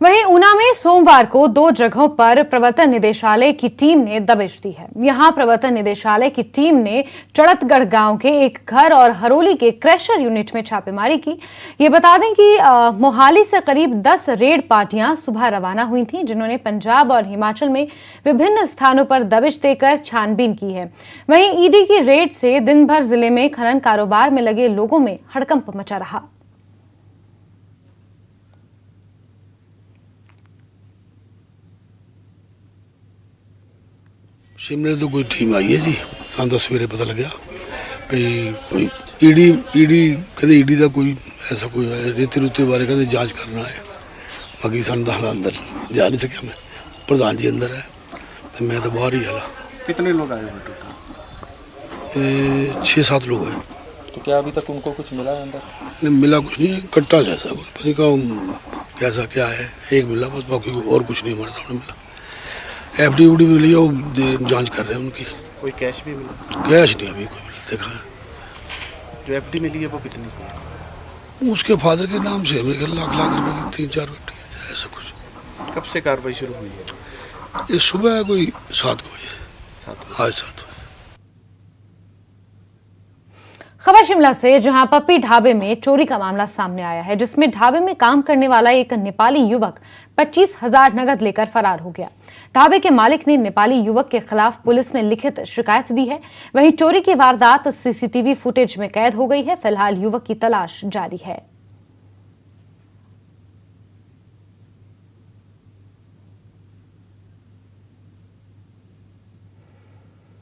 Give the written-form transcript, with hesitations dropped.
वहीं ऊना में सोमवार को 2 जगहों पर प्रवर्तन निदेशालय की टीम ने दबिश दी है। यहां प्रवर्तन निदेशालय की टीम ने चड़तगढ़ गांव के एक घर और हरोली के क्रशर यूनिट में छापेमारी की। ये बता दें कि मोहाली से करीब 10 रेड पार्टियां सुबह रवाना हुई थीं, जिन्होंने पंजाब और हिमाचल में विभिन्न स्थानों पर दबिश देकर छानबीन की है। वहीं ईडी की रेड से दिन भर जिले में खनन कारोबार में लगे लोगों में हड़कंप मचा रहा। शिमले तो कोई टीम आई है जी, ਸਾਨੂੰ ਤਾਂ ਸਵੇਰੇ ਪਤਾ ਲੱਗਿਆ ਵੀ ਕੋਈ ਈਡੀ ਕਹਿੰਦੇ ਈਡੀ ਦਾ ਕੋਈ ਐਸਾ ਕੋਈ ਰੇਤੇ ਰੁੱਤੇ ਬਾਰੇ ਕਹਿੰਦੇ ਜਾਂਚ ਕਰਨਾ ਹੈ। ਬਾਕੀ ਸਾਨੂੰ ਤਾਂ अंदर जा नहीं सकिया मैं, प्रधान जी अंदर है तो मैं तो बाहर ही हला। कितने लोग आए हैं टोटल? 6-7 लोग हैं। तो क्या अभी तक उनको कुछ मिला है अंदर? नहीं मिला कुछ नहीं, कट्टा जैसा कुछ पता नहीं कहाँ कैसा क्या है, एक मिला बस, बाकी और कुछ नहीं हमारे सामने मिला। एफडी उडी मिली है, वो जांच कर रहे हैं उनकी। कोई कैश भी मिला? कैश नहीं अभी कोई मिला देखा है। जो एफडी मिली है वो कितनी की है? उसके फादर के नाम से मेरे ख्याल लाख रुपए की 3-4 एफडी है ऐसा कुछ। कब से कार्रवाई शुरू हुई है? ये सुबह कोई 7 बजे, आज 7 बजे। खबर शिमला से, जहां पप्पी ढाबे में चोरी का मामला सामने आया है, जिसमें ढाबे में काम करने वाला एक नेपाली युवक 25,000 नगद लेकर फरार हो गया। ढाबे के मालिक ने नेपाली युवक के खिलाफ पुलिस में लिखित शिकायत दी है। वहीं चोरी की वारदात सीसीटीवी फुटेज में कैद हो गई है। फिलहाल युवक की तलाश जारी है।